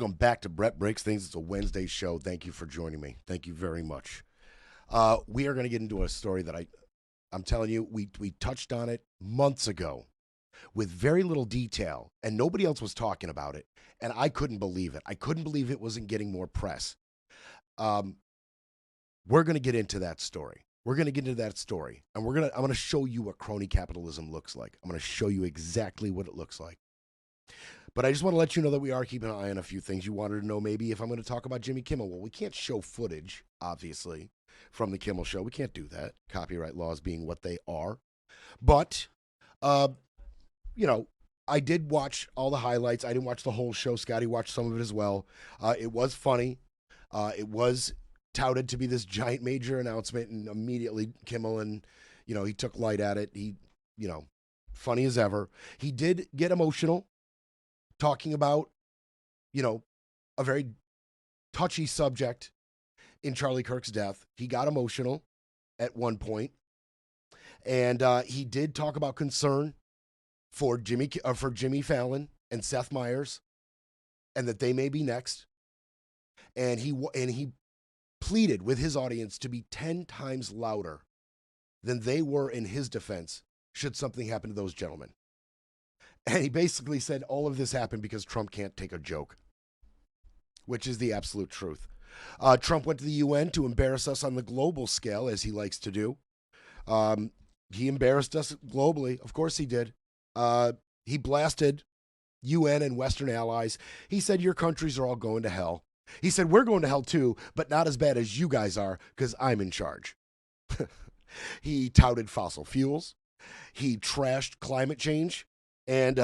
Welcome back to Brett Breaks Things. It's a Wednesday show. Thank you for joining me. Thank you very much. We are going to get into a story that I'm telling you, we touched on it months ago with very little detail, and nobody else was talking about it, and I couldn't believe it. I couldn't believe it wasn't getting more press. We're going to get into that story. We're going to get into that story, and I'm going to show you what crony capitalism looks like. I'm going to show you exactly what it looks like. But I just want to let you know that we are keeping an eye on a few things. You wanted to know maybe if I'm going to talk about Jimmy Kimmel. Well, we can't show footage, obviously, from the Kimmel show. We can't do that. Copyright laws being what they are. But, I did watch all the highlights. I didn't watch the whole show. Scotty watched some of it as well. It was funny. It was touted to be this giant major announcement, and immediately Kimmel and, he took light at it. He, funny as ever. He did get emotional, talking about, a very touchy subject in Charlie Kirk's death. He got emotional at one point, and he did talk about concern for Jimmy Fallon and Seth Meyers, and that they may be next. And he pleaded with his audience to be 10 times louder than they were in his defense should something happen to those gentlemen. And he basically said all of this happened because Trump can't take a joke, which is the absolute truth. Trump went to the UN to embarrass us on the global scale, as he likes to do. He embarrassed us globally. Of course he did. He blasted UN and Western allies. He said, your countries are all going to hell. He said, we're going to hell too, but not as bad as you guys are because I'm in charge. He touted fossil fuels. He trashed climate change. And,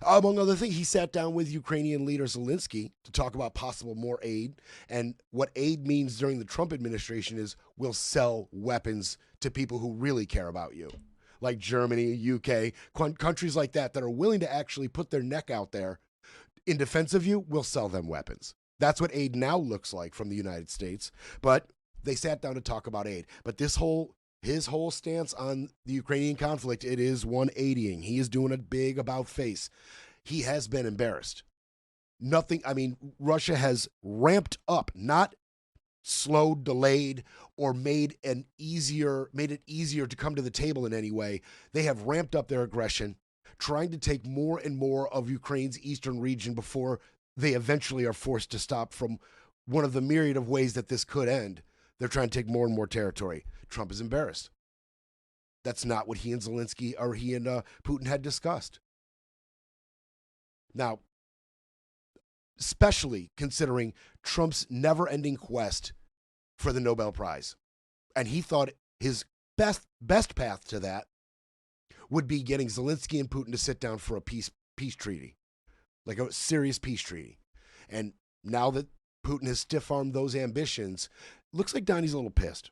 among other things, he sat down with Ukrainian leader Zelensky to talk about possible more aid. And what aid means during the Trump administration is we'll sell weapons to people who really care about you, like Germany, UK, countries like that are willing to actually put their neck out there in defense of you. We'll sell them weapons. That's what aid now looks like from the United States. But they sat down to talk about aid. But his whole stance on the Ukrainian conflict, it is 180ing. He is doing a big about face. He has been embarrassed. Russia has ramped up, not slowed, delayed, or made it easier to come to the table in any way. They have ramped up their aggression, trying to take more and more of Ukraine's eastern region before they eventually are forced to stop from one of the myriad of ways that this could end. They're trying to take more and more territory. Trump is embarrassed. That's not what he and Zelensky or he and Putin had discussed. Now, especially considering Trump's never-ending quest for the Nobel Prize. And he thought his best path to that would be getting Zelensky and Putin to sit down for a peace treaty, like a serious peace treaty. And now that Putin has stiff-armed those ambitions, looks like Donnie's a little pissed.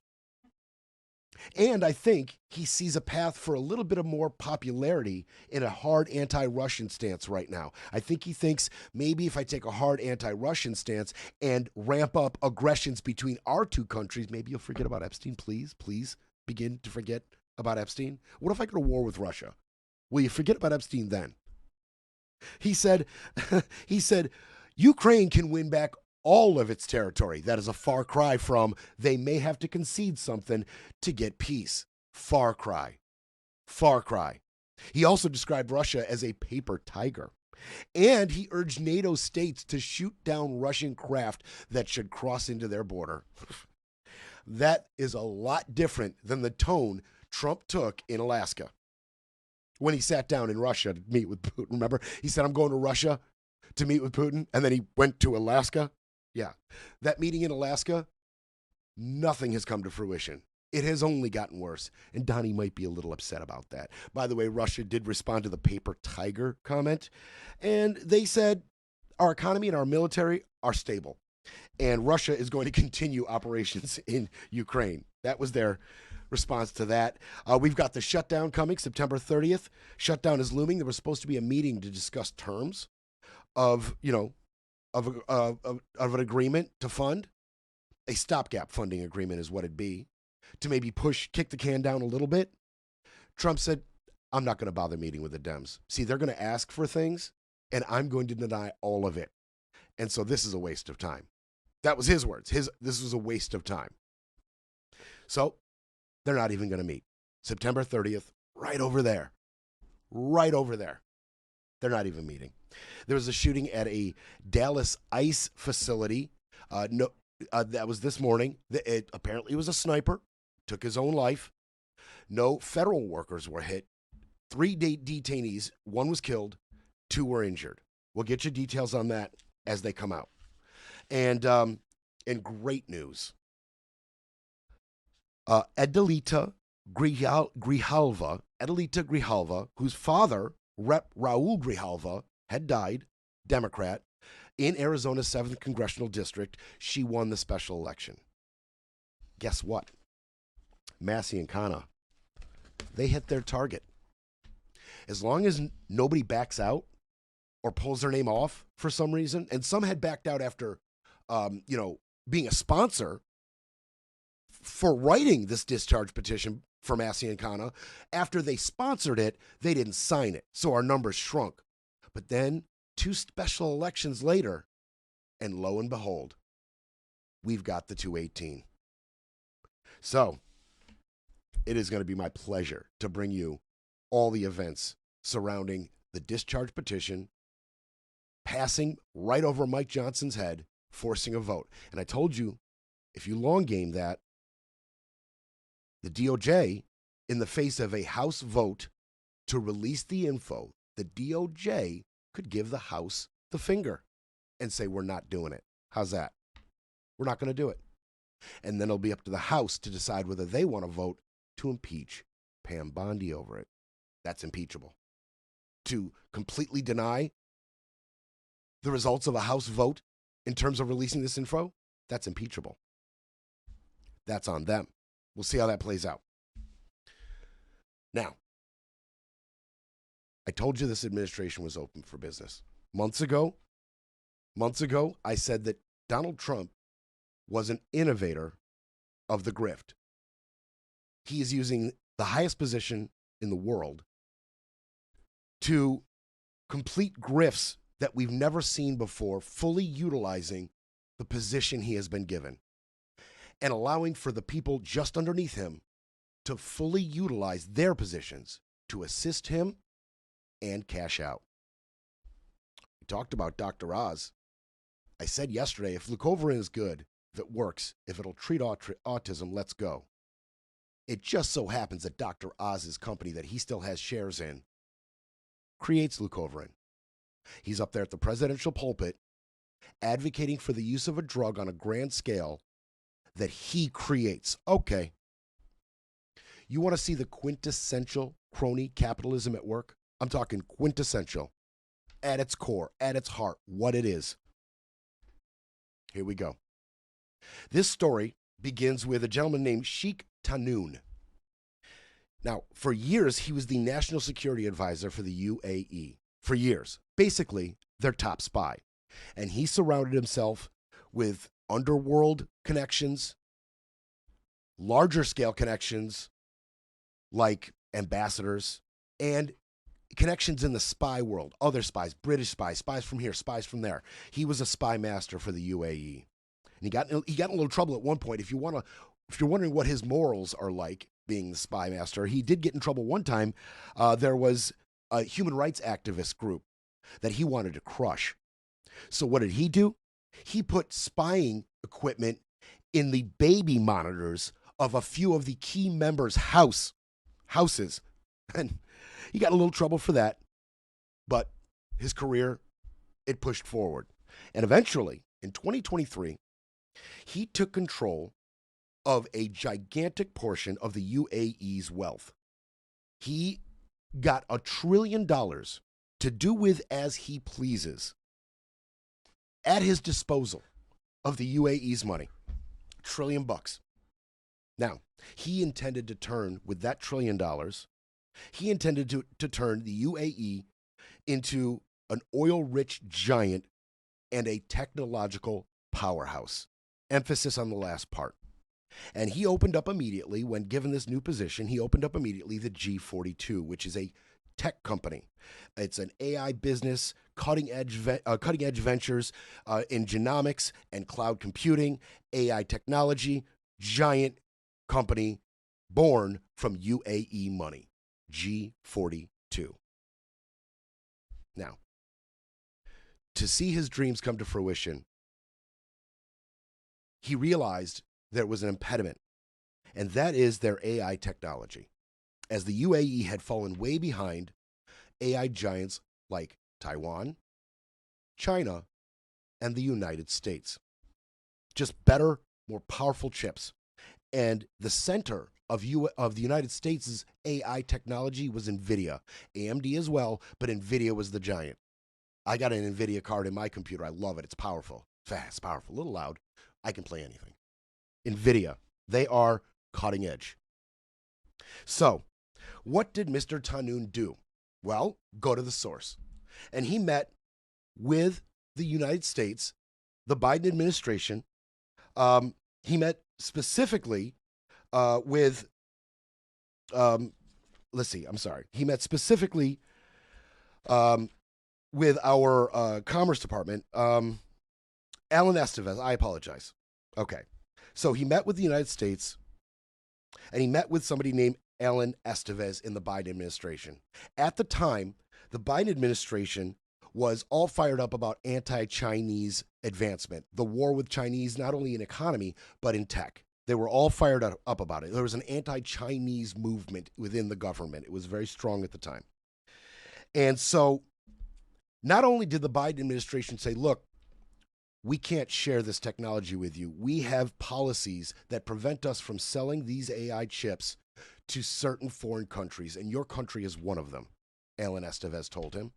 And I think he sees a path for a little bit of more popularity in a hard anti-Russian stance right now. I think he thinks maybe if I take a hard anti-Russian stance and ramp up aggressions between our two countries, maybe you'll forget about Epstein. Please begin to forget about Epstein. What if I go to war with Russia? Will you forget about Epstein then? He said, Ukraine can win back all of its territory. That is a far cry from they may have to concede something to get peace. Far cry. Far cry. He also described Russia as a paper tiger. And he urged NATO states to shoot down Russian craft that should cross into their border. That is a lot different than the tone Trump took in Alaska when he sat down in Russia to meet with Putin. Remember, he said, I'm going to Russia to meet with Putin, and then he went to Alaska. Yeah, that meeting in Alaska, nothing has come to fruition. It has only gotten worse, and Donnie might be a little upset about that. By the way, Russia did respond to the paper tiger comment, and they said our economy and our military are stable, and Russia is going to continue operations in Ukraine. That was their response to that. We've got the shutdown coming, September 30th. Shutdown is looming. There was supposed to be a meeting to discuss terms of an agreement to fund. A stopgap funding agreement is what it'd be, to maybe kick the can down a little bit. Trump said, I'm not going to bother meeting with the Dems. See, they're going to ask for things, and I'm going to deny all of it. And so this is a waste of time. That was his words. This was a waste of time. So they're not even going to meet. September 30th, right over there. Right over there. They're not even meeting. There was a shooting at a Dallas ICE facility. That was this morning. It apparently was a sniper. Took his own life. No federal workers were hit. 3 detainees. 1 was killed. 2 were injured. We'll get you details on that as they come out. And great news. Adelita Grijalva, whose father, Rep. Raul Grijalva, had died, Democrat, in Arizona's 7th Congressional District. She won the special election. Guess what? Massey and Khanna, they hit their target. As long as nobody backs out or pulls their name off for some reason, and some had backed out after, being a sponsor for writing this discharge petition for Massey and Khanna. After they sponsored it, they didn't sign it, so our numbers shrunk. But then 2 special elections later, and lo and behold, we've got the 218. So it is going to be my pleasure to bring you all the events surrounding the discharge petition, passing right over Mike Johnson's head, forcing a vote. And I told you, if you long game that, the DOJ, in the face of a House vote to release the info, the DOJ could give the House the finger and say, we're not doing it. How's that? We're not going to do it. And then it'll be up to the House to decide whether they want to vote to impeach Pam Bondi over it. That's impeachable. To completely deny the results of a House vote in terms of releasing this info, that's impeachable. That's on them. We'll see how that plays out. Now, I told you this administration was open for business. Months ago, I said that Donald Trump was an innovator of the grift. He is using the highest position in the world to complete grifts that we've never seen before, fully utilizing the position he has been given and allowing for the people just underneath him to fully utilize their positions to assist him and cash out. We talked about Dr. Oz. I said yesterday, if Glucoverin is good, if it works, if it'll treat autism, let's go. It just so happens that Dr. Oz's company that he still has shares in creates Glucoverin. He's up there at the presidential pulpit advocating for the use of a drug on a grand scale that he creates. Okay. You want to see the quintessential crony capitalism at work? I'm talking quintessential. At its core, at its heart, what it is. Here we go. This story begins with a gentleman named Sheikh Tahnoon. Now, for years, he was the national security advisor for the UAE. For years. Basically, their top spy. And he surrounded himself with underworld connections, larger scale connections like ambassadors, and connections in the spy world, other spies, British spies, spies from here, spies from there. He was a spy master for the UAE. And he got in a little trouble at one point. If you're wondering what his morals are like being the spy master, he did get in trouble one time. There was a human rights activist group that he wanted to crush. So what did he do? He put spying equipment in the baby monitors of a few of the key members' houses. And he got a little trouble for that. But his career, it pushed forward. And eventually, in 2023, he took control of a gigantic portion of the UAE's wealth. He got $1 trillion to do with as he pleases at his disposal of the UAE's money. $1 trillion. Now, he intended to turn, with that $1 trillion, he intended to turn the UAE into an oil-rich giant and a technological powerhouse. Emphasis on the last part. And he opened up immediately, when given this new position, he opened up immediately the G42, which is a tech company. It's an AI business, cutting edge ventures in genomics and cloud computing, AI technology, giant company born from UAE money, G42. Now, to see his dreams come to fruition, he realized there was an impediment, and that is their AI technology, as the UAE had fallen way behind AI giants like Taiwan, China, and the United States. Just better, more powerful chips. And the center of the United States' AI technology was NVIDIA. AMD as well, but NVIDIA was the giant. I got an NVIDIA card in my computer. I love it. It's powerful, fast, powerful, a little loud. I can play anything. NVIDIA, they are cutting edge. So, what did Mr. Tahnoon do? Well, go to the source. And he met with the United States, the Biden administration. He met specifically with, He met specifically with our Commerce Department, Alan Estevez. I apologize. Okay. So he met with the United States, and he met with somebody named Alan Estevez in the Biden administration. At the time, the Biden administration was all fired up about anti-Chinese advancement, the war with Chinese, not only in economy, but in tech. They were all fired up about it. There was an anti-Chinese movement within the government. It was very strong at the time. And so not only did the Biden administration say, look, we can't share this technology with you. We have policies that prevent us from selling these AI chips to certain foreign countries, and your country is one of them, Alan Estevez told him.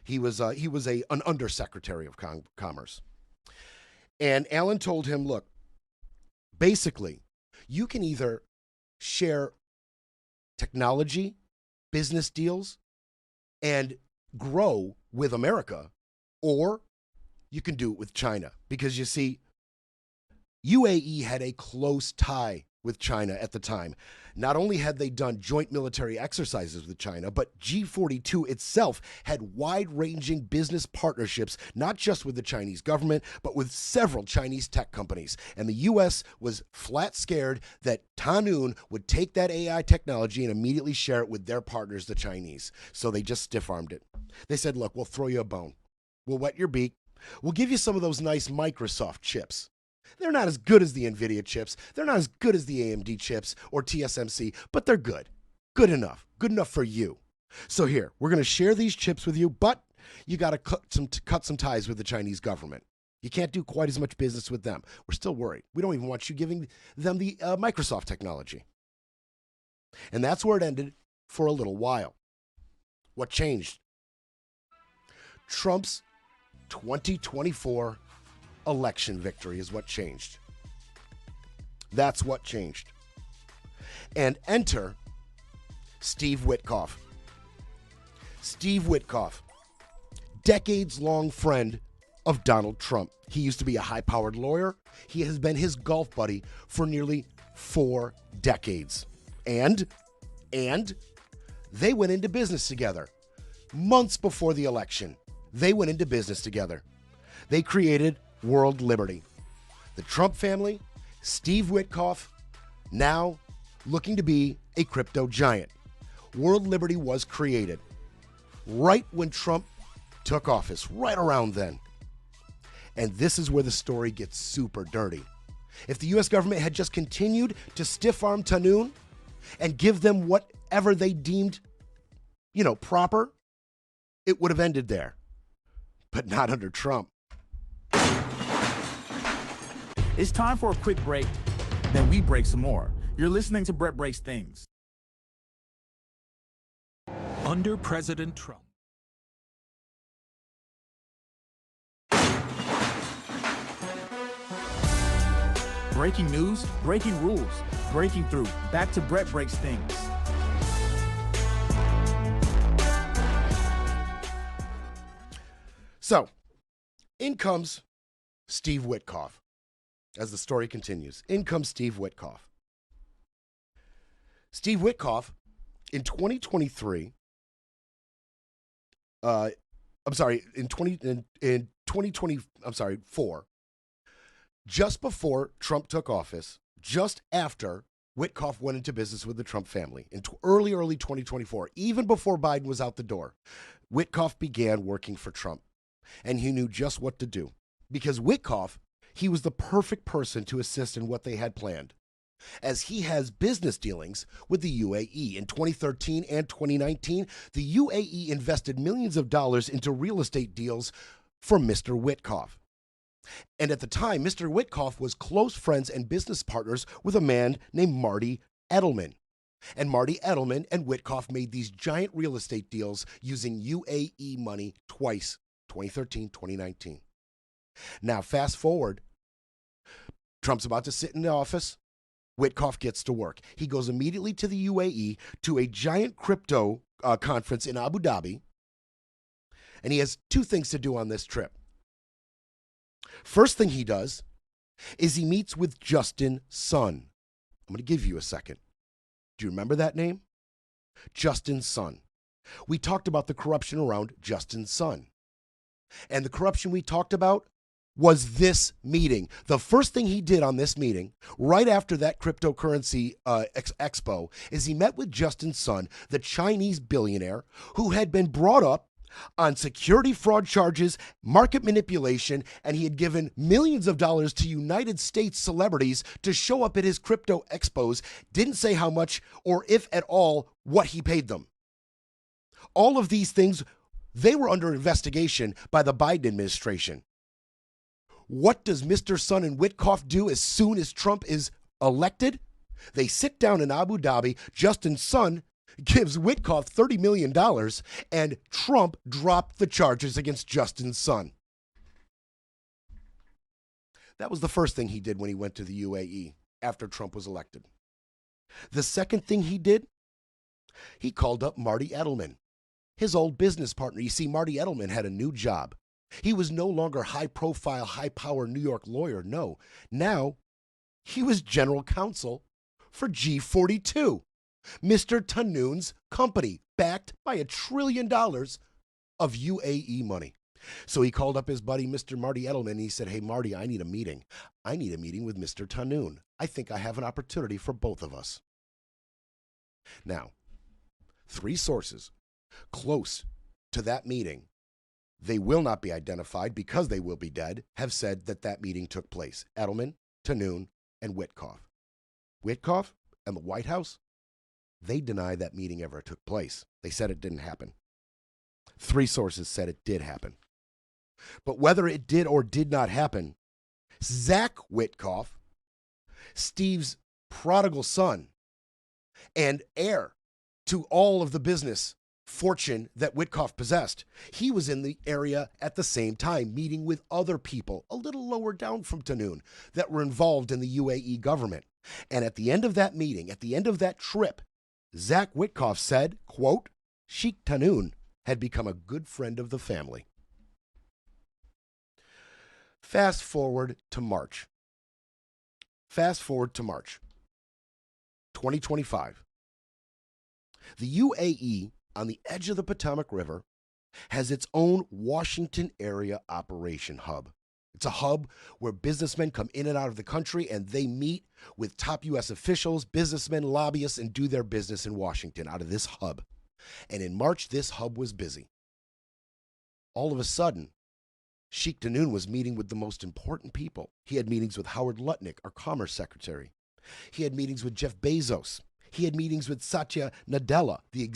He was an undersecretary of Commerce. And Alan told him, look, basically, you can either share technology, business deals, and grow with America, or you can do it with China. Because you see, UAE had a close tie with China at the time. Not only had they done joint military exercises with China, but G42 itself had wide-ranging business partnerships, not just with the Chinese government, but with several Chinese tech companies. And the U.S. was flat scared that Tahnoon would take that AI technology and immediately share it with their partners, the Chinese. So they just stiff-armed it. They said, look, we'll throw you a bone. We'll wet your beak. We'll give you some of those nice Microsoft chips. They're not as good as the NVIDIA chips. They're not as good as the AMD chips or TSMC, but they're good. Good enough. Good enough for you. So here, we're going to share these chips with you, but you got to cut some ties with the Chinese government. You can't do quite as much business with them. We're still worried. We don't even want you giving them the Microsoft technology. And that's where it ended for a little while. What changed? Trump's 2024 election victory is what changed. That's what changed. And enter Steve Witkoff. Steve Witkoff, decades-long friend of Donald Trump. He used to be a high-powered lawyer. He has been his golf buddy for nearly 4 decades. And they went into business together. Months before the election, they went into business together. They created World Liberty. The Trump family, Steve Witkoff, now looking to be a crypto giant. World Liberty was created right when Trump took office, right around then. And this is where the story gets super dirty. If the U.S. government had just continued to stiff-arm Tahnoon and give them whatever they deemed, proper, it would have ended there. But not under Trump. It's time for a quick break, then we break some more. You're listening to Brett Breaks Things. Under President Trump. Breaking news, breaking rules, breaking through. Back to Brett Breaks Things. So, in comes Steve Witkoff. As the story continues, in comes Steve Witkoff. Steve Witkoff, in 2023, I'm sorry, in 2020, I'm sorry, 4, just before Trump took office, just after Witkoff went into business with the Trump family in early 2024, even before Biden was out the door, Witkoff began working for Trump, and he knew just what to do. Because Witkoff, he was the perfect person to assist in what they had planned, as he has business dealings with the UAE. In 2013 and 2019, the UAE invested millions of dollars into real estate deals for Mr. Witkoff. And at the time, Mr. Witkoff was close friends and business partners with a man named Marty Edelman. And Marty Edelman and Witkoff made these giant real estate deals using UAE money twice, 2013, 2019. Now, fast forward, Trump's about to sit in the office. Witkoff gets to work. He goes immediately to the UAE to a giant crypto conference in Abu Dhabi. And he has 2 things to do on this trip. First thing he does is he meets with Justin Sun. I'm going to give you a second. Do you remember that name? Justin Sun. We talked about the corruption around Justin Sun. And the corruption we talked about was this meeting. The first thing he did on this meeting, right after that cryptocurrency expo, is he met with Justin Sun, the Chinese billionaire who had been brought up on security fraud charges, market manipulation, and he had given millions of dollars to United States celebrities to show up at his crypto expos, didn't say how much or if at all what he paid them. All of these things, they were under investigation by the Biden administration. What does Mr. Sun and Witkoff do as soon as Trump is elected? They sit down in Abu Dhabi. Justin Sun gives Witkoff $30 million, and Trump dropped the charges against Justin Sun. That was the first thing he did when he went to the UAE after Trump was elected. The second thing he did, he called up Marty Edelman, his old business partner. You see, Marty Edelman had a new job. He was no longer high-profile, high-power New York lawyer. No, now he was general counsel for G42. Mr. Tahnoon's company, backed by $1 trillion of UAE money. So he called up his buddy, Mr. Marty Edelman, and he said, hey, Marty, I need a meeting. I need a meeting with Mr. Tahnoon. I think I have an opportunity for both of us. Now, 3 sources close to that meeting, they will not be identified because they will be dead, have said that that meeting took place. Edelman, Tahnoon, and Witkoff. Witkoff and the White House, they deny that meeting ever took place. They said it didn't happen. 3 sources said it did happen. But whether it did or did not happen, Zach Witkoff, Steve's prodigal son and heir to all of the business fortune that Witkoff possessed, he was in the area at the same time, meeting with other people a little lower down from Tahnoon that were involved in the UAE government. And at the end of that meeting, at the end of that trip, Zach Witkoff said, quote, Sheikh Tahnoon had become a good friend of the family. Fast forward to March. 2025. The UAE, on the edge of the Potomac River, has its own Washington area operation hub. It's a hub where businessmen come in and out of the country and they meet with top U.S. officials, businessmen, lobbyists, and do their business in Washington out of this hub. And in March, this hub was busy. All of a sudden, Sheikh Tahnoon was meeting with the most important people. He had meetings with Howard Lutnick, our Commerce Secretary. He had meetings with Jeff Bezos. He had meetings with Satya Nadella, the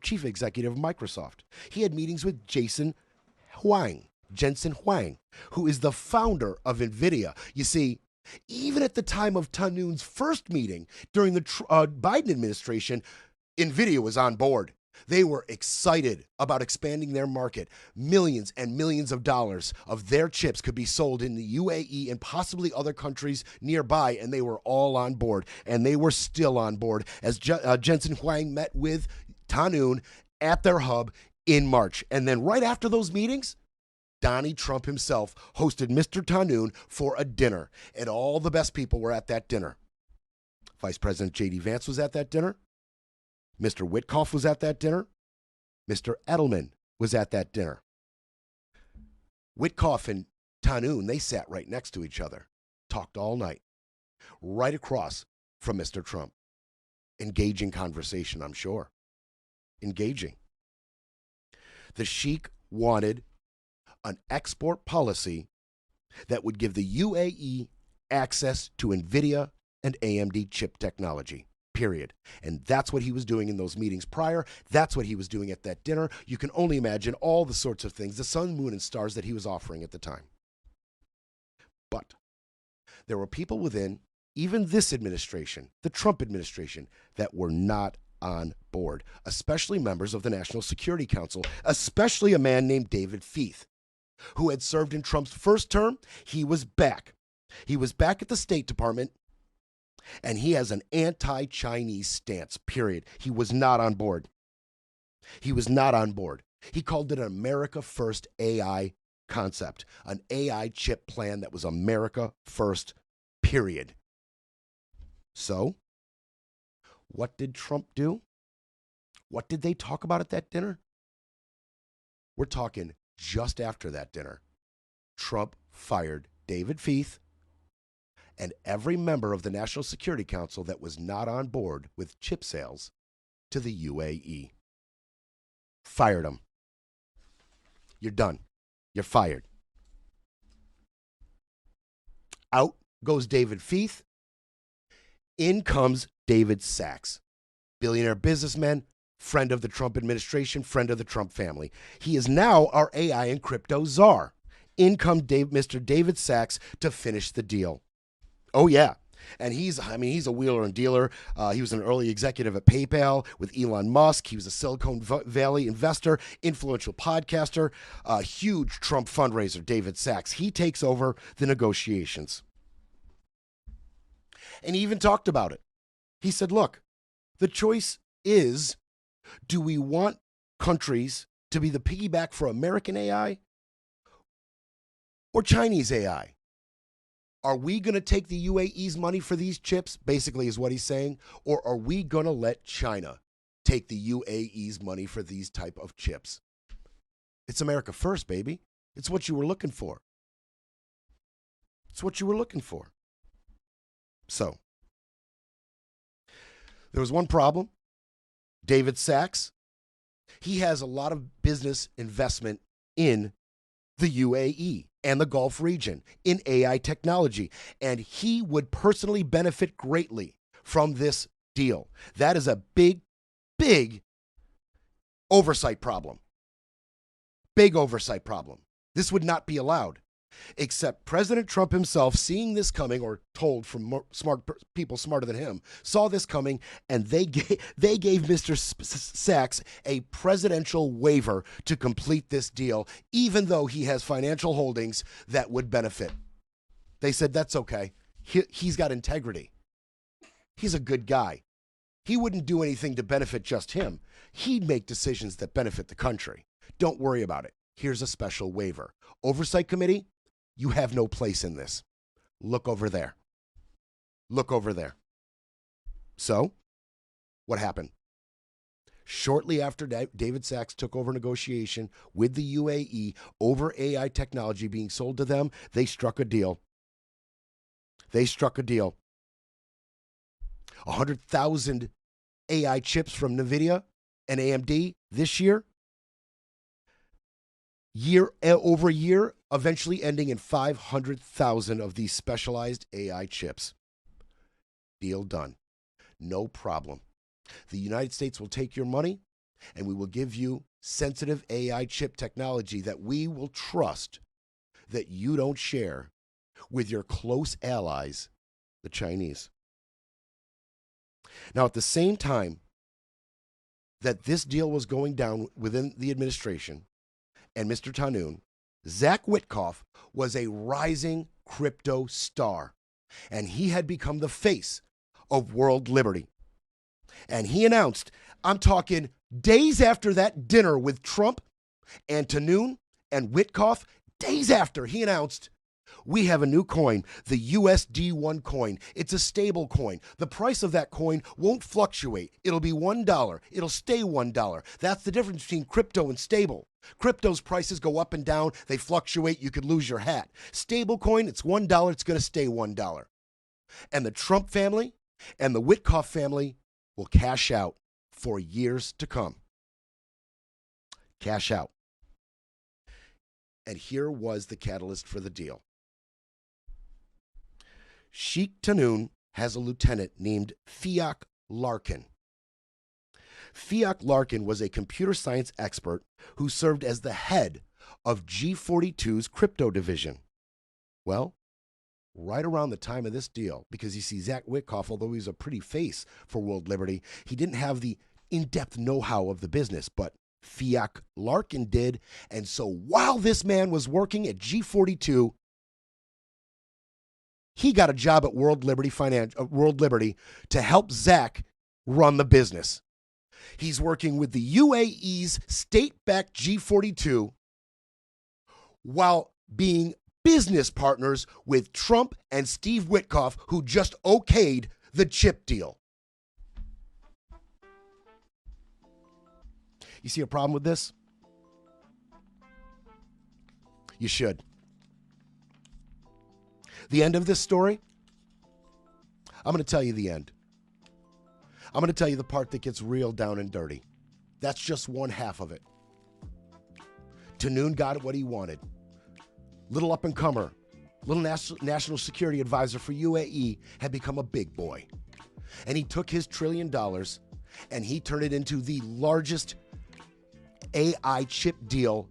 chief executive of Microsoft. He had meetings with Jensen Huang, who is the founder of NVIDIA. You see, even at the time of Tahnoon's first meeting during the Biden administration, NVIDIA was on board. They were excited about expanding their market. Millions and millions of dollars of their chips could be sold in the UAE and possibly other countries nearby, and they were all on board. And they were still on board as Jensen Huang met with Tahnoon at their hub in March. And then right after those meetings, Donnie Trump himself hosted Mr. Tahnoon for a dinner, and all the best people were at that dinner. Vice President J.D. Vance was at that dinner. Mr. Witkoff was at that dinner. Mr. Edelman was at that dinner. Witkoff and Tahnoon, they sat right next to each other, talked all night, right across from Mr. Trump. Engaging conversation, I'm sure. Engaging. The Sheikh wanted an export policy that would give the UAE access to NVIDIA and AMD chip technology, period. And that's what he was doing in those meetings prior. That's what he was doing at that dinner. You can only imagine all the sorts of things, the sun, moon, and stars that he was offering at the time. But there were people within even this administration, the Trump administration, that were not on board, especially members of the National Security Council, especially a man named David Feith, who had served in Trump's first term. He was back. He was back at the State Department, and he has an anti-Chinese stance, period. He was not on board. He was not on board. He called it an America First AI concept, an AI chip plan that was America First, period. So, what did Trump do? What did they talk about at that dinner? We're talking just after that dinner. Trump fired David Feith and every member of the National Security Council that was not on board with chip sales to the UAE. Fired them. You're done. You're fired. Out goes David Feith. In comes David Sachs, billionaire businessman, friend of the Trump administration, friend of the Trump family. He is now our AI and crypto czar. In comes Mr. David Sachs to finish the deal. Oh, yeah. And he's a wheeler and dealer. He was an early executive at PayPal with Elon Musk. He was a Silicon Valley investor, influential podcaster, huge Trump fundraiser, David Sachs. He takes over the negotiations. And he even talked about it. He said, look, the choice is, do we want countries to be the piggyback for American AI or Chinese AI? Are we going to take the UAE's money for these chips, basically is what he's saying, or are we going to let China take the UAE's money for these type of chips? It's America first, baby. It's what you were looking for. It's what you were looking for. So, there was one problem. David Sachs, he has a lot of business investment in the UAE and the Gulf region in AI technology, and he would personally benefit greatly from this deal. That is a big, big oversight problem. Big oversight problem. This would not be allowed. Except President Trump himself, seeing this coming, or told from more smart people smarter than him, saw this coming, and they gave Mr. Sachs a presidential waiver to complete this deal, even though he has financial holdings that would benefit. They said, that's okay. He's got integrity. He's a good guy. He wouldn't do anything to benefit just him. He'd make decisions that benefit the country. Don't worry about it. Here's a special waiver. Oversight Committee, you have no place in this. Look over there. Look over there. So, what happened? Shortly after David Sachs took over negotiation with the UAE over AI technology being sold to them, they struck a deal. They struck a deal. 100,000 AI chips from NVIDIA and AMD this year. Year over year, eventually ending in 500,000 of these specialized AI chips. Deal done. No problem. The United States will take your money, and we will give you sensitive AI chip technology that we will trust that you don't share with your close allies, the Chinese. Now, at the same time that this deal was going down within the administration, and Mr. Tahnoon, Steve Witkoff was a rising crypto star, and he had become the face of world liberty. And he announced, I'm talking days after that dinner with Trump and Tahnoon and Witkoff, days after, he announced, We have a new coin, the USD1 coin. It's a stable coin. The price of that coin won't fluctuate. It'll be $1. It'll stay $1. That's the difference between crypto and stable. Crypto's prices go up and down. They fluctuate. You could lose your hat. Stable coin, it's $1. It's going to stay $1. And the Trump family and the Witkoff family will cash out for years to come. Cash out. And here was the catalyst for the deal. Sheikh Tahnoon has a lieutenant named Fiak Larkin. Fiak Larkin was a computer science expert who served as the head of G42's crypto division. Well, right around the time of this deal, because you see, Zach Witkoff, although he's a pretty face for World Liberty, he didn't have the in-depth know-how of the business, but Fiak Larkin did. And so while this man was working at G42, he got a job at World Liberty to help Zach run the business. He's working with the UAE's state-backed G42 while being business partners with Trump and Steve Witkoff, who just okayed the chip deal. You see a problem with this? You should. The end of this story? I'm going to tell you the end. I'm going to tell you the part that gets real down and dirty. That's just one half of it. Tahnoon got what he wanted. Little up-and-comer, little national security advisor for UAE had become a big boy. And he took his $1 trillion and he turned it into the largest AI chip deal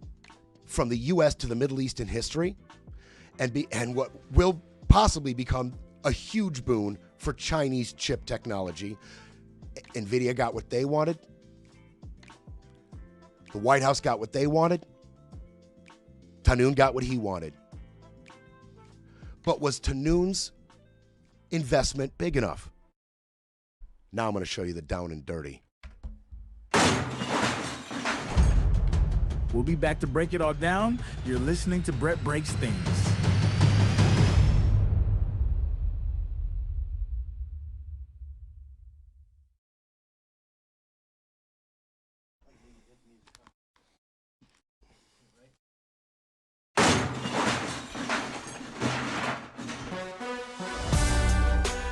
from the U.S. to the Middle East in history, and what will possibly become a huge boon for Chinese chip technology. NVIDIA got what they wanted. The White House got what they wanted. Tahnoon got what he wanted. But was Tahnoon's investment big enough? Now I'm going to show you the down and dirty. We'll be back to break it all down. You're listening to Brett Breaks Things.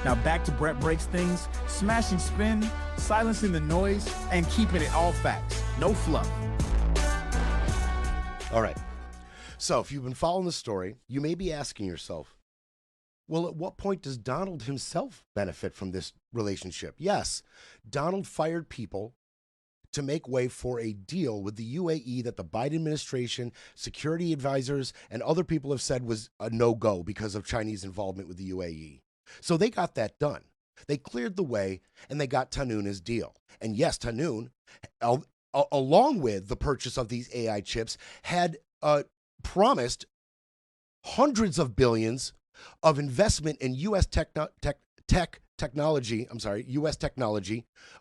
Now back to Brett Breaks Things, smashing spin, silencing the noise, and keeping it all facts, no fluff. All right. So if you've been following the story, you may be asking yourself, well, at what point does Donald himself benefit from this relationship? Yes, Donald fired people to make way for a deal with the UAE that the Biden administration, security advisors, and other people have said was a no-go because of Chinese involvement with the UAE. So they got that done. They cleared the way, and they got Tahnoon his deal. And yes, Tahnoon, along with the purchase of these AI chips, had promised hundreds of billions of investment in U.S. technology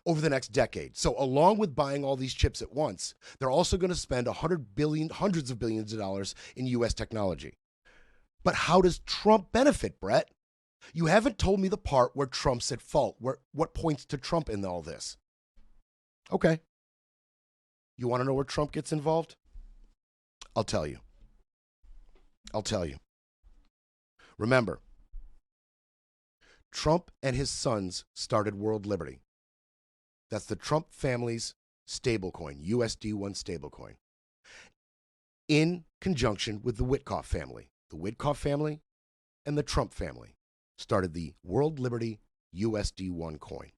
over the next decade. So along with buying all these chips at once, they're also going to spend hundreds of billions of dollars in U.S. technology. But how does Trump benefit, Brett? You haven't told me the part where Trump's at fault. What points to Trump in all this? Okay. You want to know where Trump gets involved? I'll tell you. Remember, Trump and his sons started World Liberty. That's the Trump family's stablecoin, USD1 stablecoin, in conjunction with the Witkoff family. The Witkoff family and the Trump family started the World Liberty USD1 coin.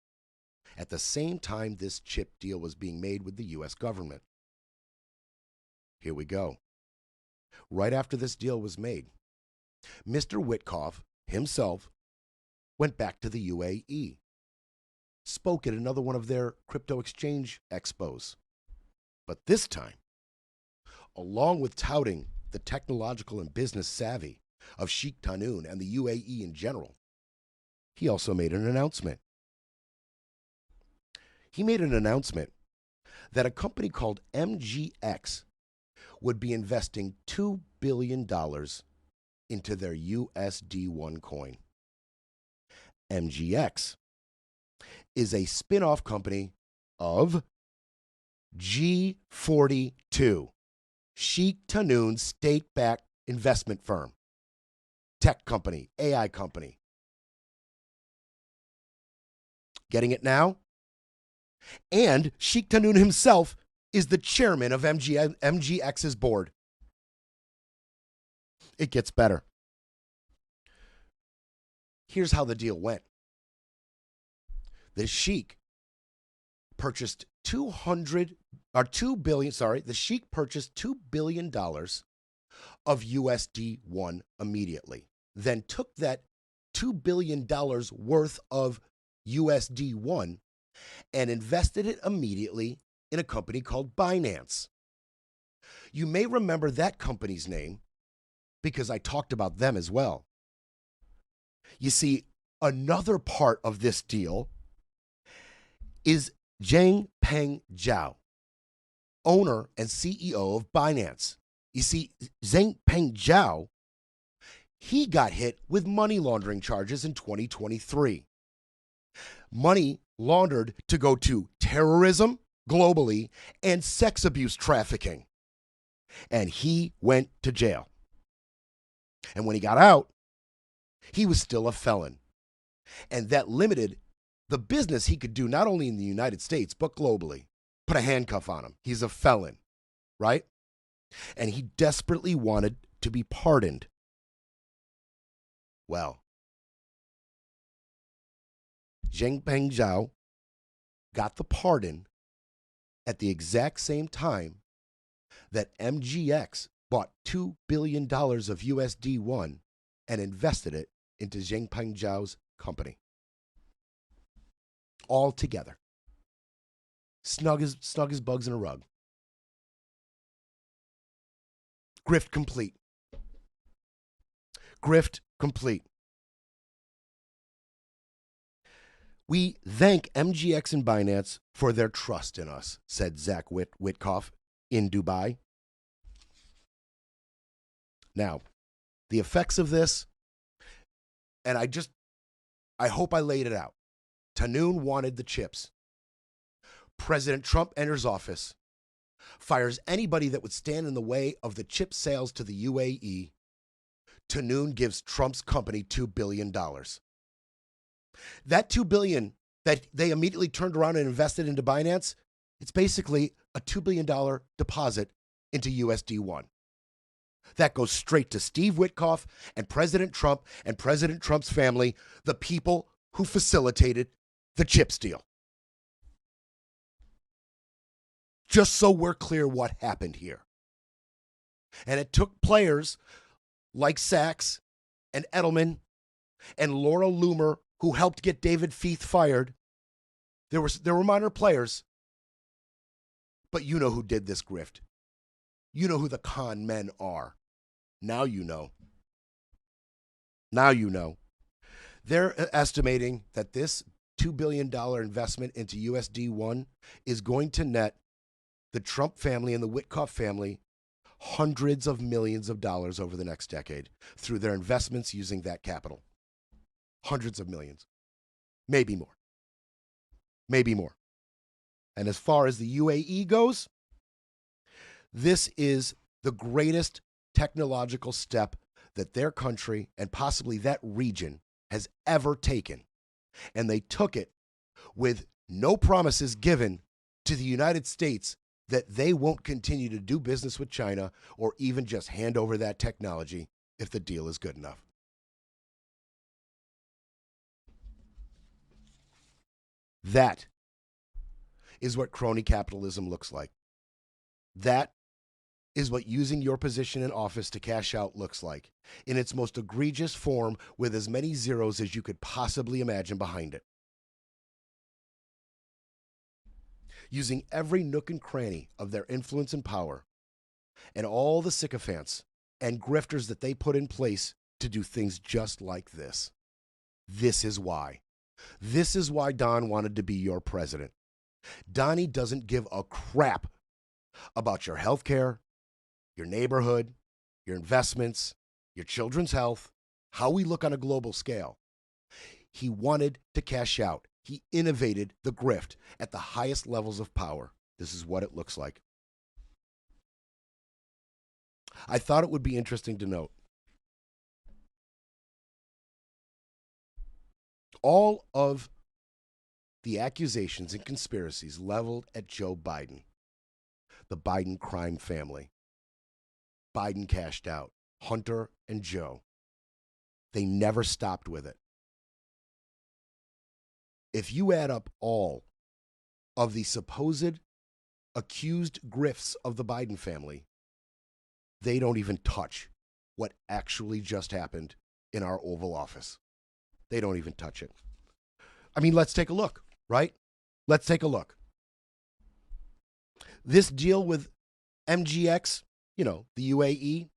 At the same time this chip deal was being made with the U.S. government. Here we go. Right after this deal was made, Mr. Witkoff himself went back to the UAE, spoke at another one of their crypto exchange expos. But this time, along with touting the technological and business savvy of Sheikh Tahnoon and the UAE in general, he also made an announcement. He made an announcement that a company called MGX would be investing $2 billion into their USD1 coin. MGX is a spin-off company of G42, Sheikh Tahnoon state-backed investment firm, tech company, AI company. Getting it now? And Sheikh Tahnoon himself is the chairman of MGX's board. It gets better. Here's how the deal went. The Sheikh purchased the Sheikh purchased $2 billion of USD1 immediately, then took that $2 billion worth of USD1 and invested it immediately in a company called Binance. You may remember that company's name because I talked about them as well. You see, another part of this deal is Zhangpeng Zhao, owner and CEO of Binance. You see, Zhangpeng Zhao, he got hit with money laundering charges in 2023. Money laundered to go to terrorism globally and sex abuse trafficking. And he went to jail. And when he got out, he was still a felon. And that limited the business he could do not only in the United States, but globally. Put a handcuff on him. He's a felon, right? And he desperately wanted to be pardoned. Well, Zhangpeng Zhao got the pardon at the exact same time that MGX bought $2 billion of USD1 and invested it into Zhangpeng Zhao's company. All together. Snug as bugs in a rug. Grift complete. Grift complete. We thank MGX and Binance for their trust in us, said Zach Witkoff in Dubai. Now, the effects of this, and I hope I laid it out. Tahnoon wanted the chips. President Trump enters office, fires anybody that would stand in the way of the chip sales to the UAE. Tahnoon gives Trump's company $2 billion. That $2 billion that they immediately turned around and invested into Binance, it's basically a $2 billion deposit into USD1. That goes straight to Steve Witkoff and President Trump's family, the people who facilitated the chips deal. Just so we're clear what happened here. And it took players like Sachs and Edelman and Laura Loomer, who helped get David Feith fired. There were minor players, but you know who did this grift. You know who the con men are. Now you know. Now you know. They're estimating that this $2 billion investment into USD1 is going to net the Trump family and the Witkoff family hundreds of millions of dollars over the next decade through their investments using that capital. Hundreds of millions. Maybe more. Maybe more. And as far as the UAE goes, this is the greatest technological step that their country and possibly that region has ever taken. And they took it with no promises given to the United States that they won't continue to do business with China or even just hand over that technology if the deal is good enough. That is what crony capitalism looks like. That is what using your position in office to cash out looks like, in its most egregious form with as many zeros as you could possibly imagine behind it. Using every nook and cranny of their influence and power, and all the sycophants and grifters that they put in place to do things just like this. This is why. This is why Don wanted to be your president. Donnie doesn't give a crap about your health care, your neighborhood, your investments, your children's health, how we look on a global scale. He wanted to cash out. He innovated the grift at the highest levels of power. This is what it looks like. I thought it would be interesting to note all of the accusations and conspiracies leveled at Joe Biden, the Biden crime family. Biden cashed out. Hunter and Joe. They never stopped with it. If you add up all of the supposed accused grifts of the Biden family, they don't even touch what actually just happened in our Oval Office. They don't even touch it. I mean, let's take a look, right? Let's take a look. This deal with MGX, the UAE,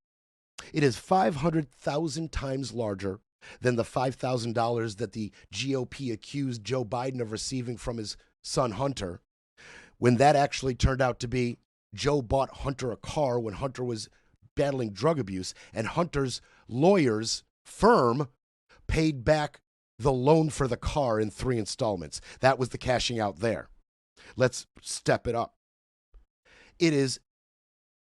it is 500,000 times larger than the $5,000 that the GOP accused Joe Biden of receiving from his son Hunter, when that actually turned out to be Joe bought Hunter a car when Hunter was battling drug abuse, and Hunter's lawyer's firm paid back the loan for the car in 3 installments. That was the cashing out there. Let's step it up. It is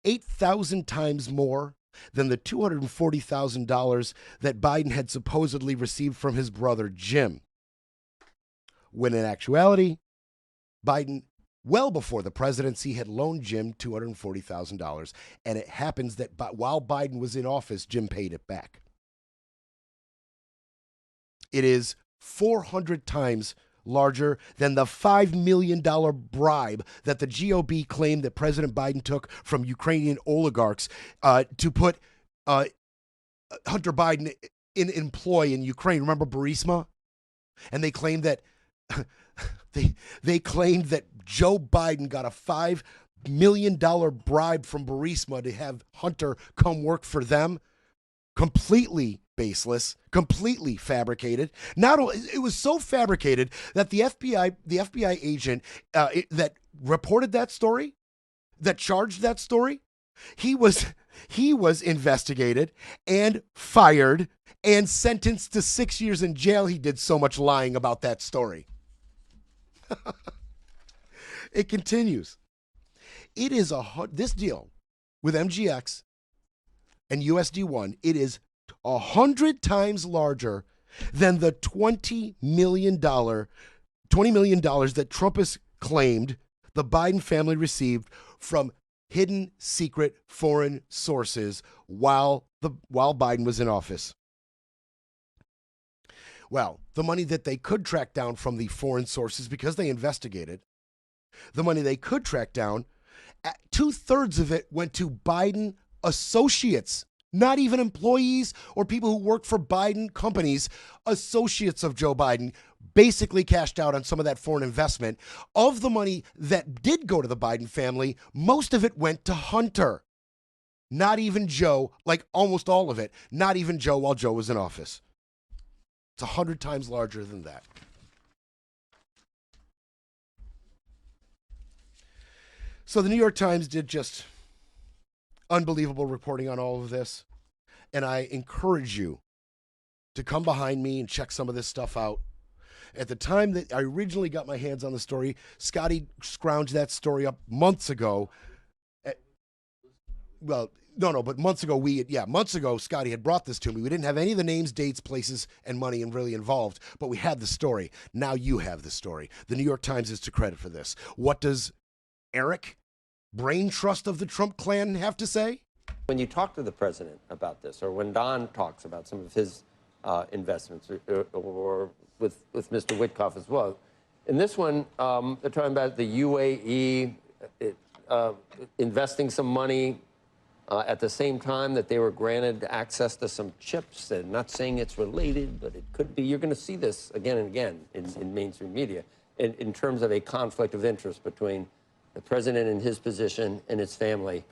8,000 times more than the $240,000 that Biden had supposedly received from his brother Jim. When in actuality, Biden, well before the presidency, had loaned Jim $240,000, and it happens that while Biden was in office, Jim paid it back. It is 400 times larger than the $5 million bribe that the GOP claimed that President Biden took from Ukrainian oligarchs to put Hunter Biden in employ in Ukraine. Remember Burisma? And they claimed that they claimed that Joe Biden got a $5 million bribe from Burisma to have Hunter come work for them. Completely baseless, completely fabricated. Not only, it was so fabricated that the FBI agent that reported that story, that charged that story, he was investigated and fired and sentenced to 6 years in jail. He did so much lying about that story. It continues. It is this deal with MGX and USD1, it is 100 times larger than the $20 million that Trump has claimed the Biden family received from hidden secret foreign sources while Biden was in office. Well, the money that they could track down from the foreign sources, because they investigated, the money they could track down, 2/3 of it went to Biden associates, not even employees or people who work for Biden companies, associates of Joe Biden, basically cashed out on some of that foreign investment. Of the money that did go to the Biden family, most of it went to Hunter. Not even Joe, like almost all of it, not even Joe while Joe was in office. It's 100 times larger than that. So the New York Times did just unbelievable reporting on all of this. And I encourage you to come behind me and check some of this stuff out. At the time that I originally got my hands on the story, Scotty scrounged that story up months ago. But months ago, Scotty had brought this to me. We didn't have any of the names, dates, places, and money really involved, but we had the story. Now you have the story. The New York Times is to credit for this. What does Eric, brain trust of the Trump clan, have to say? When you talk to the president about this, or when Don talks about some of his investments, or with Mr. Witkoff as well, in this one, they're talking about the UAE investing some money at the same time that they were granted access to some chips. And not saying it's related, but it could be. You're going to see this again and again in mainstream media in terms of a conflict of interest between the president in his position and his family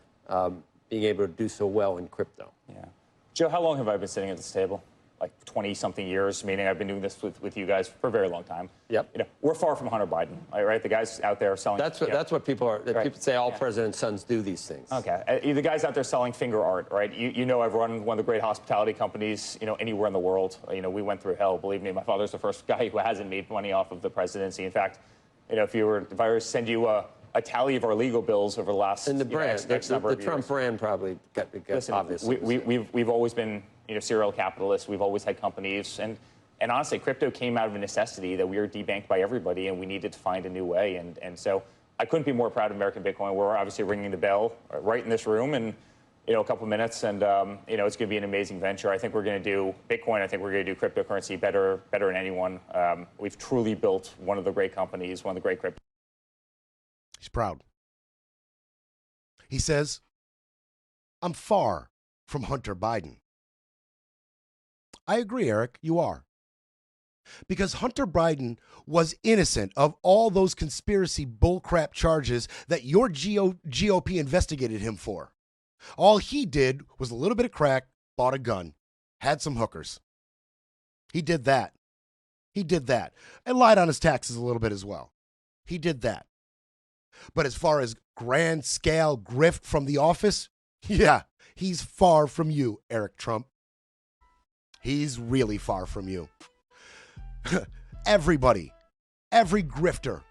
being able to do so well in crypto. Yeah. Joe, how long have I been sitting at this table? like 20-something years, meaning I've been doing this with you guys for a very long time. Yep. You know, we're far from Hunter Biden, right? The guys out there selling. That's what people are. Right. People say all presidents' sons do these things. Okay. The guys out there selling finger art, right? You know, I've run one of the great hospitality companies, you know, anywhere in the world. You know, we went through hell. Believe me, my father's the first guy who hasn't made money off of the presidency. In fact, you know, if I were to send you a tally of our legal bills over the last And the brand, X number the of Trump years. brand probably got Listen, obviously. we've always been, you know, serial capitalists. We've always had companies, and honestly, crypto came out of a necessity that we were debanked by everybody, and we needed to find a new way. And so I couldn't be more proud of American Bitcoin. We're obviously ringing the bell right in this room, and you know, a couple minutes, and you know, it's going to be an amazing venture. I think we're going to do Bitcoin. I think we're going to do cryptocurrency better than anyone. We've truly built one of the great companies, one of the great crypto. He's proud. He says, I'm far from Hunter Biden. I agree, Eric, you are. Because Hunter Biden was innocent of all those conspiracy bullcrap charges that your GOP investigated him for. All he did was a little bit of crack, bought a gun, had some hookers. He did that. He did that. And lied on his taxes a little bit as well. He did that. But as far as grand scale grift from the office, yeah, he's far from you, Eric Trump. He's really far from you. Everybody, every grifter,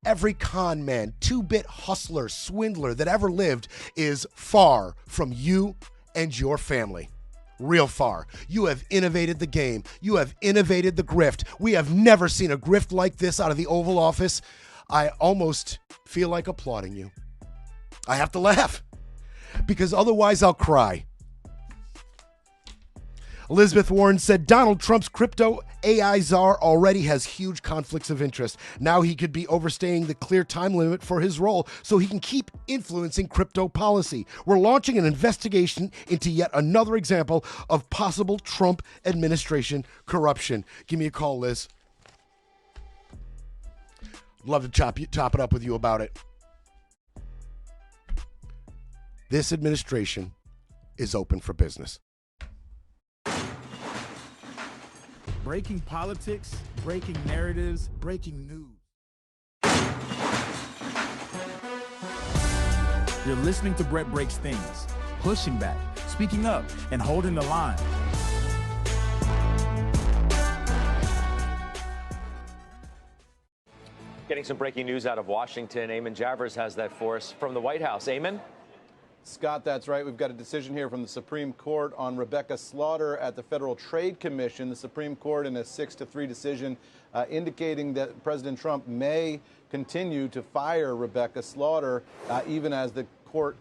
every con man, two-bit hustler, swindler that ever lived is far from you and your family. Real far. You have innovated the game. You have innovated the grift. We have never seen a grift like this out of the Oval Office. I almost feel like applauding you. I have to laugh because otherwise I'll cry. Elizabeth Warren said Donald Trump's crypto AI czar already has huge conflicts of interest. Now he could be overstaying the clear time limit for his role so he can keep influencing crypto policy. We're launching an investigation into yet another example of possible Trump administration corruption. Give me a call, Liz. Love to chop it up with you about it. This administration is open for business. Breaking politics, breaking narratives, breaking news. You're listening to Brett Breaks Things, pushing back, speaking up, and holding the line. Getting some breaking news out of Washington. Eamon Javers has that for us from the White House. Eamon? Scott, that's right. We've got a decision here from the Supreme Court on Rebecca Slaughter at the Federal Trade Commission. The Supreme Court in a 6-3 decision indicating that President Trump may continue to fire Rebecca Slaughter even as the court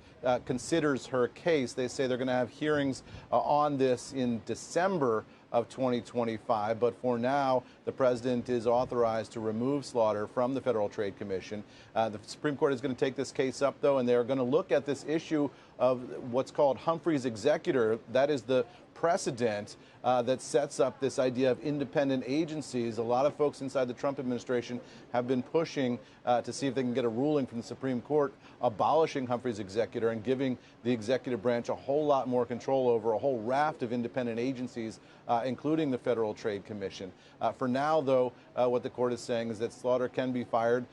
considers her case. They say they're going to have hearings on this in December of 2025, but for now, the president is authorized to remove Slaughter from the Federal Trade Commission. The Supreme Court is going to take this case up, though, and they're going to look at this issue of what's called Humphrey's executor. That is the precedent that sets up this idea of independent agencies. A lot of folks inside the Trump administration have been pushing to see if they can get a ruling from the Supreme Court abolishing Humphrey's executor and giving the executive branch a whole lot more control over a whole raft of independent agencies, including the Federal Trade Commission. For now, though, what the court is saying is that Slaughter can be fired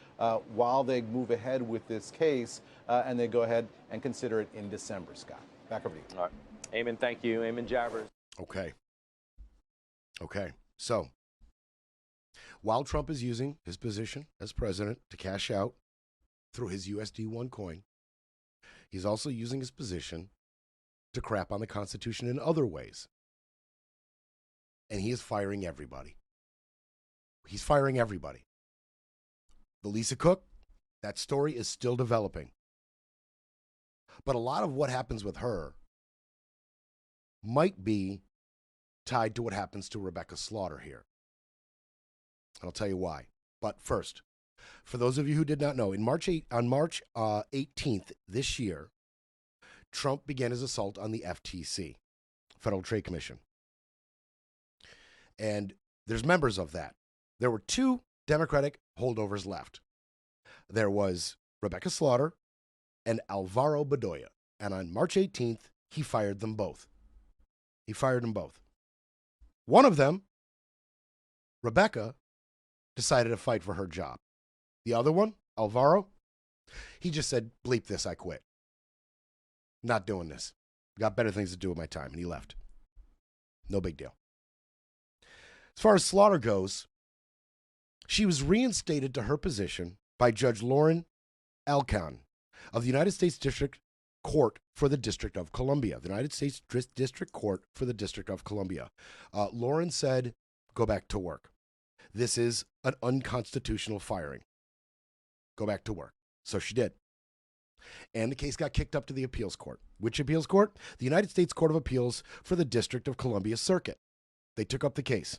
while they move ahead with this case, and they go ahead and consider it in December. Scott, back over to you. All right. Eamon, thank you. Eamon Javers. Okay. So, while Trump is using his position as president to cash out through his USD1 coin, he's also using his position to crap on the Constitution in other ways. And he is firing everybody. He's firing everybody. The Lisa Cook, that story is still developing. But a lot of what happens with her might be tied to what happens to Rebecca Slaughter here. And I'll tell you why. But first, for those of you who did not know, on March 18th this year, Trump began his assault on the FTC, Federal Trade Commission. And there's members of that. There were two Democratic holdovers left. There was Rebecca Slaughter and Alvaro Bedoya. And on March 18th, he fired them both. He fired them both. One of them, Rebecca, decided to fight for her job. The other one, Alvaro, he just said, bleep this, I quit. Not doing this. Got better things to do with my time, and he left. No big deal. As far as Slaughter goes, she was reinstated to her position by Judge Lauren Alcan of the United States District Court for the District of Columbia. The United States District Court for the District of Columbia. Lauren said, go back to work. This is an unconstitutional firing. Go back to work. So she did. And the case got kicked up to the appeals court. Which appeals court? The United States Court of Appeals for the District of Columbia Circuit. They took up the case.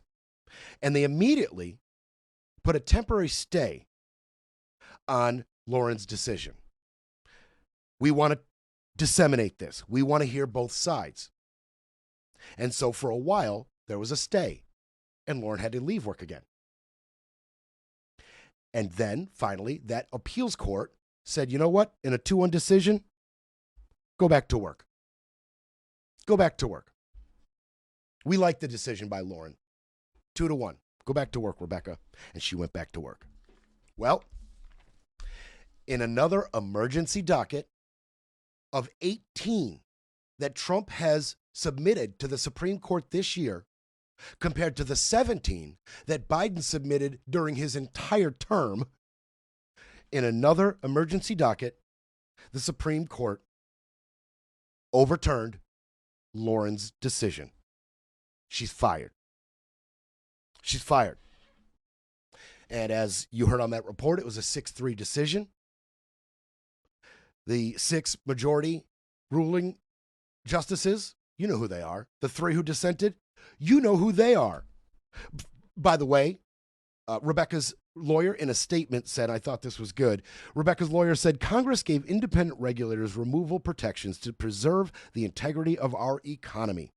And they immediately put a temporary stay on Lauren's decision. We want to disseminate this. We want to hear both sides. And so for a while, there was a stay. And Lauren had to leave work again. And then, finally, that appeals court said, you know what? In a 2-1 decision, go back to work. Go back to work. We like the decision by Lauren. 2-1. Go back to work, Rebecca. And she went back to work. Well, in another emergency docket of 18 that Trump has submitted to the Supreme Court this year, compared to the 17 that Biden submitted during his entire term, in another emergency docket, the Supreme Court overturned Lauren's decision. She's fired. She's fired. And as you heard on that report, it was a 6-3 decision. The 6 majority ruling justices, you know who they are. The 3 who dissented, you know who they are. By the way, Rebecca's lawyer in a statement said, I thought this was good. Rebecca's lawyer said, Congress gave independent regulators removal protections to preserve the integrity of our economy.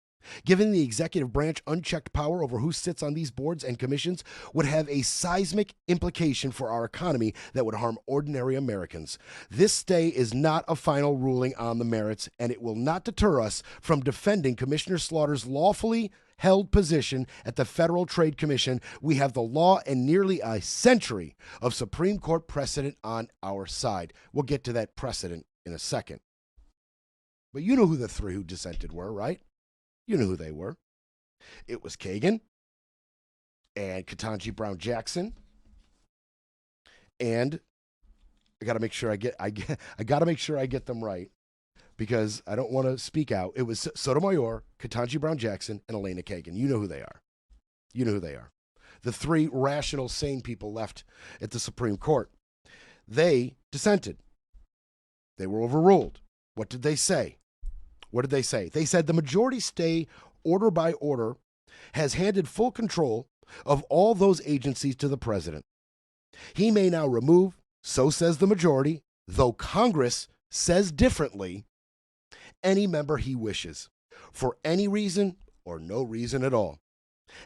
Giving the executive branch unchecked power over who sits on these boards and commissions would have a seismic implication for our economy that would harm ordinary Americans. This stay is not a final ruling on the merits, and it will not deter us from defending Commissioner Slaughter's lawfully held position at the Federal Trade Commission. We have the law and nearly a century of Supreme Court precedent on our side. We'll get to that precedent in a second. But you know who the 3 who dissented were, right? You know who they were. It was Kagan and Ketanji Brown Jackson. And I got to make sure I got to make sure I get them right, because I don't want to speak out. It was Sotomayor, Ketanji Brown Jackson, and Elena Kagan. You know who they are. You know who they are. The 3 rational, sane people left at the Supreme Court. They dissented. They were overruled. What did they say? What did they say? They said the majority stay, order by order, has handed full control of all those agencies to the president. He may now remove, so says the majority, though Congress says differently, any member he wishes, for any reason or no reason at all.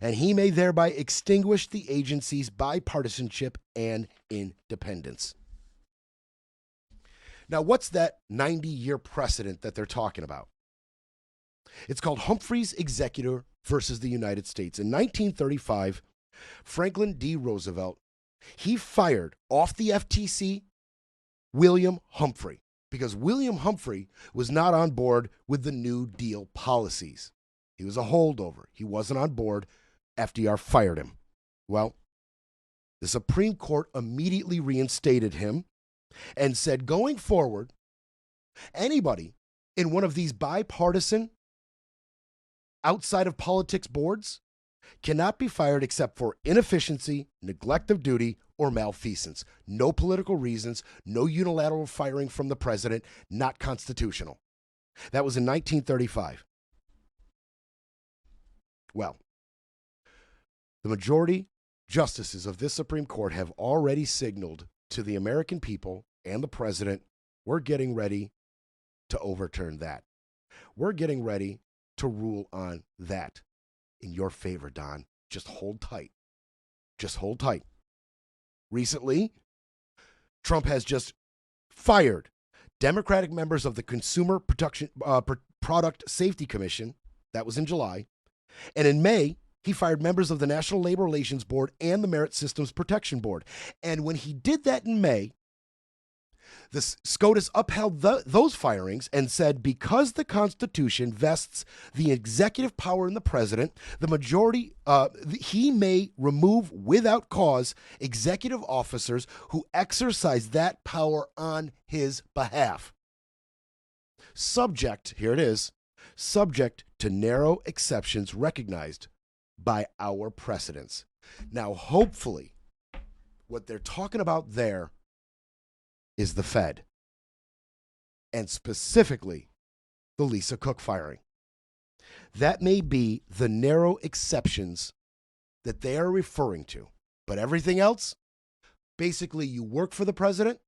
And he may thereby extinguish the agency's bipartisanship and independence. Now, what's that 90-year precedent that they're talking about? It's called Humphrey's Executor versus the United States. In 1935, Franklin D. Roosevelt, he fired off the FTC William Humphrey, because William Humphrey was not on board with the New Deal policies. He was a holdover. He wasn't on board. FDR fired him. Well, the Supreme Court immediately reinstated him and said, going forward, anybody in one of these bipartisan, outside of politics boards cannot be fired except for inefficiency, neglect of duty, or malfeasance. No political reasons, no unilateral firing from the president, not constitutional. That was in 1935. Well, the majority justices of this Supreme Court have already signaled to the American people and the president, we're getting ready to overturn that. We're getting ready to rule on that in your favor, Don. Just hold tight. Just hold tight. Recently, Trump has just fired Democratic members of the Consumer Product Safety Commission. That was in July. And in May, He fired members of the National Labor Relations Board and the Merit Systems Protection Board. And when he did that in May, the SCOTUS upheld those firings and said because the Constitution vests the executive power in the president, the majority, he may remove without cause executive officers who exercise that power on his behalf. Subject, here it is, subject to narrow exceptions recognized by our precedents. Now, hopefully, what they're talking about there is the Fed, and specifically the Lisa Cook firing. That may be the narrow exceptions that they are referring to. But everything else, basically you work for the president,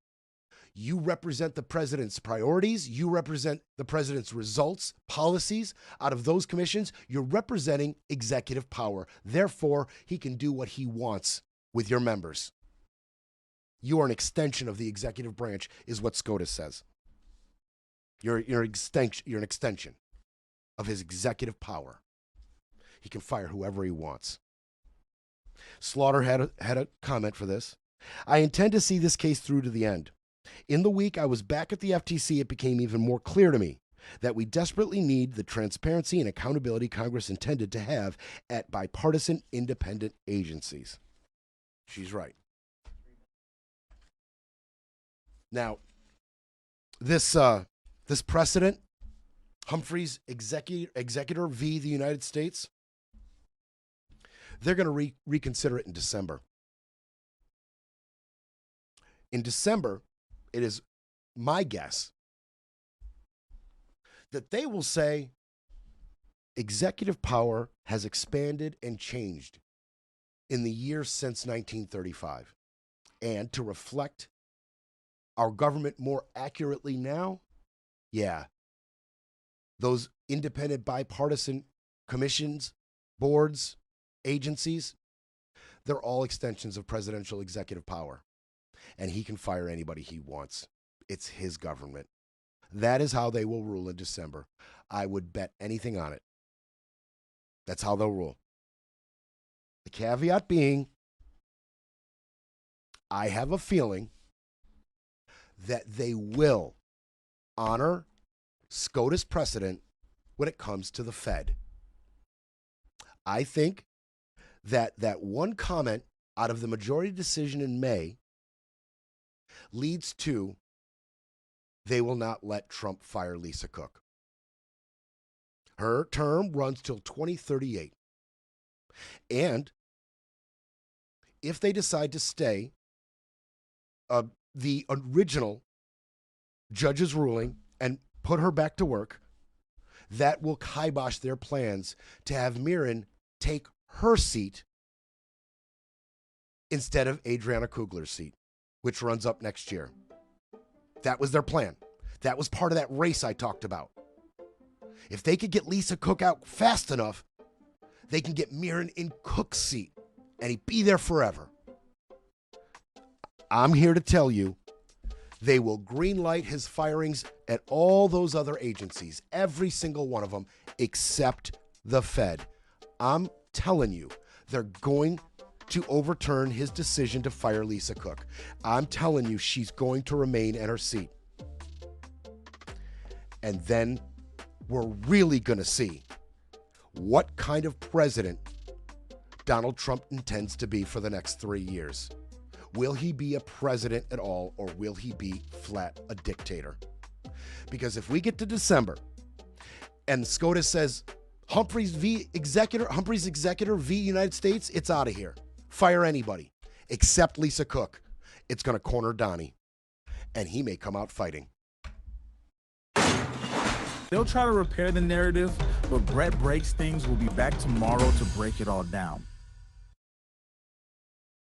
you represent the president's priorities, you represent the president's results, policies out of those commissions, you're representing executive power. Therefore, he can do what he wants with your members. You are an extension of the executive branch, is what SCOTUS says. You're an extension of his executive power. He can fire whoever he wants. Slaughter had a comment for this. I intend to see this case through to the end. In the week I was back at the FTC, it became even more clear to me that we desperately need the transparency and accountability Congress intended to have at bipartisan independent agencies. She's right. Now, this precedent, Humphrey's executor v. the United States, they're going to reconsider it in December. In December, it is my guess that they will say executive power has expanded and changed in the years since 1935. And to reflect our government more accurately now, yeah, those independent bipartisan commissions, boards, agencies, they're all extensions of presidential executive power. And he can fire anybody he wants. It's his government. That is how they will rule in December. I would bet anything on it. That's how they'll rule. The caveat being, I have a feeling that they will honor SCOTUS precedent when it comes to the Fed. I think that that one comment out of the majority decision in May leads to they will not let Trump fire Lisa Cook. Her term runs till 2038. And if they decide to stay, the original judge's ruling and put her back to work, that will kibosh their plans to have Mirren take her seat instead of Adriana Kugler's seat, which runs up next year. That was their plan. That was part of that race I talked about. If they could get Lisa Cook out fast enough, they can get Mirren in Cook's seat, and he'd be there forever. I'm here to tell you, they will greenlight his firings at all those other agencies, every single one of them, except the Fed. I'm telling you, they're going to overturn his decision to fire Lisa Cook. I'm telling you, she's going to remain in her seat. And then we're really going to see what kind of president Donald Trump intends to be for the next 3 years. Will he be a president at all, or will he be flat a dictator? Because if we get to December and SCOTUS says Humphrey's executor v. United States, it's out of here. Fire anybody except Lisa Cook. It's going to corner Donnie, and he may come out fighting. They'll try to repair the narrative, but Brett Breaks Things will be back tomorrow to break it all down.